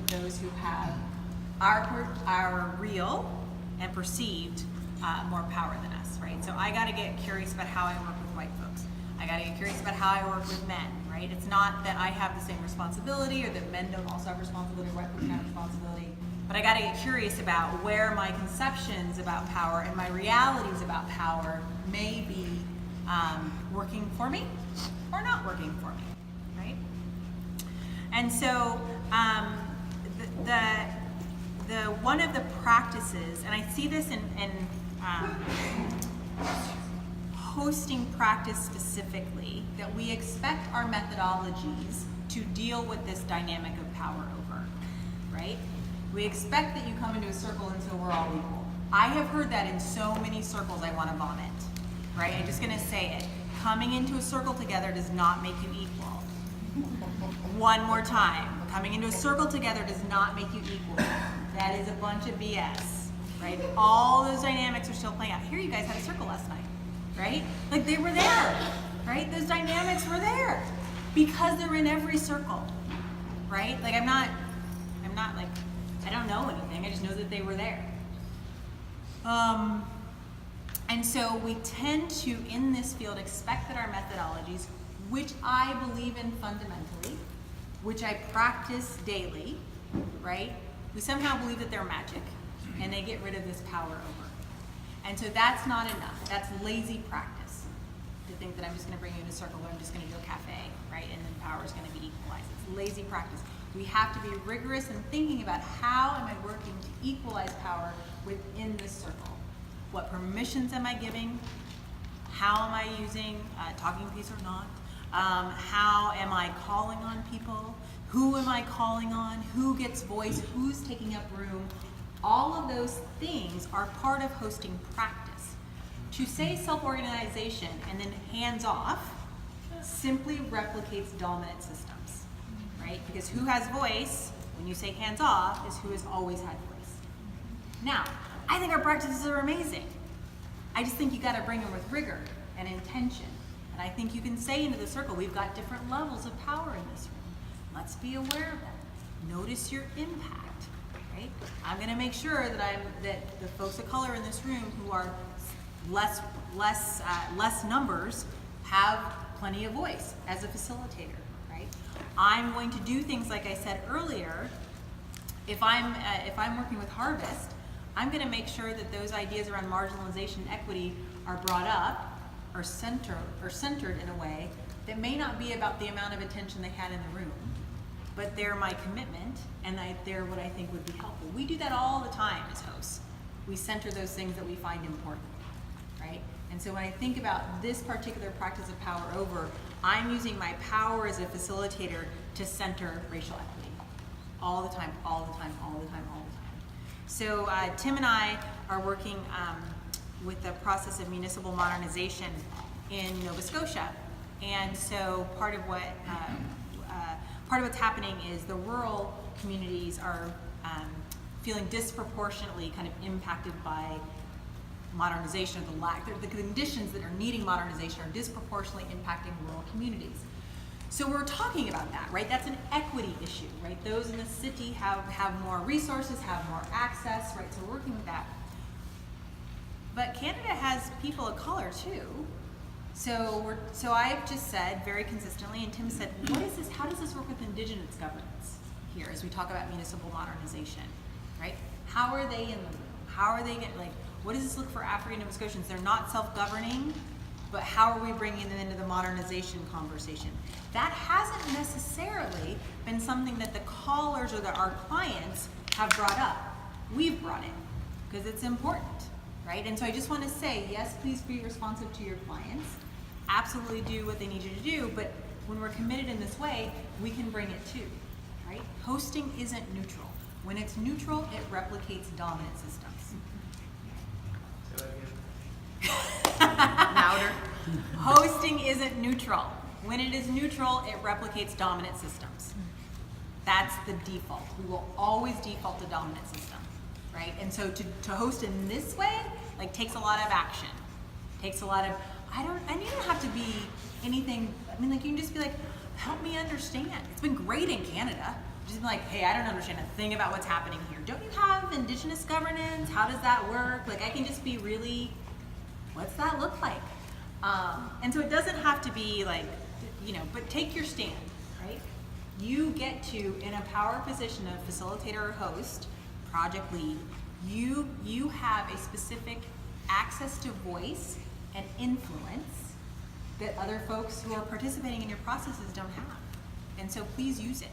those who have our real and perceived more power than us, right? So I got to get curious about how I work with white folks. I got to get curious about how I work with men, right? It's not that I have the same responsibility or that men don't also have responsibility or white folks don't have responsibility, but I got to get curious about where my conceptions about power and my realities about power may be working for me or not working for me, right? And so the one of the practices, and I see this in hosting practice specifically, that we expect our methodologies to deal with this dynamic of power over, right? We expect that you come into a circle and so we're all equal. I have heard that in so many circles I want to vomit, right? I'm just going to say it. Coming into a circle together does not make you equal. One more time. Coming into a circle together does not make you equal. That is a bunch of BS, right? All those dynamics are still playing out. Here you guys had a circle last night, right? Like they were there, right? Those dynamics were there because they're in every circle, right? Like I'm not like, I don't know anything. I just know that they were there. And so we tend to, in this field, expect that our methodologies, which I believe in fundamentally, which I practice daily, right? We somehow believe that they're magic and they get rid of this power over. And so that's not enough. That's lazy practice to think that I'm just going to bring you in a circle or I'm just going to do a cafe, right? And then power is going to be equalized. It's lazy practice. We have to be rigorous in thinking about how am I working to equalize power within this circle. What permissions am I giving? How am I using talking piece or not? How am I calling on people? Who am I calling on? Who gets voice? Who's taking up room? All of those things are part of hosting practice. To say self-organization and then hands-off simply replicates dominant systems, right? Because who has voice, when you say hands-off, is who has always had voice. Now, I think our practices are amazing. I just think you got to bring them with rigor and intention. And I think you can say into the circle, we've got different levels of power in this room. Let's be aware of that. Notice your impact, right? I'm going to make sure that the folks of color in this room who are less numbers have plenty of voice as a facilitator, right? I'm going to do things like I said earlier. If I'm working with Harvest, I'm going to make sure that those ideas around marginalization and equity are brought up or centered in a way that may not be about the amount of attention they had in the room, but they're my commitment and they're what I think would be helpful. We do that all the time as hosts. We center those things that we find important, right? And so when I think about this particular practice of power over, I'm using my power as a facilitator to center racial equity all the time, all the time, all the time, all the time. So Tim and I are working with the process of municipal modernization in Nova Scotia, and so part of what's happening is the rural communities are feeling disproportionately kind of impacted by modernization, or the conditions that are needing modernization are disproportionately impacting rural communities. So we're talking about that, right? That's an equity issue, right? Those in the city have more resources, have more access, right? So we're working with that. But Canada has people of color too. So I've just said very consistently, and Tim said, what is this? How does this work with Indigenous governance here as we talk about municipal modernization, right? How are they in the room? How are they getting, like, what does this look for African Nova Scotians? They're not self-governing, but how are we bringing them into the modernization conversation? That hasn't necessarily been something that the callers or our clients have brought up. We've brought it because it's important, right? And so I just want to say, yes, please be responsive to your clients. Absolutely do what they need you to do, but when we're committed in this way, we can bring it too, right? Hosting isn't neutral. When it's neutral, it replicates dominant systems. Louder. Hosting isn't neutral. When it is neutral, it replicates dominant systems. That's the default. We will always default to dominant system, right? And so to host in this way, like, takes a lot of action. Takes a lot of, and you don't have to be anything, I mean, like, you can just be like, help me understand. It's been great in Canada. Just be like, hey, I don't understand a thing about what's happening here. Don't you have Indigenous governance? How does that work? Like, I can just be really, what's that look like? And so it doesn't have to be like, you know, but take your stand, right? You get to, in a power position of facilitator or host, project lead, you have a specific access to voice and influence that other folks who are participating in your processes don't have. And so please use it.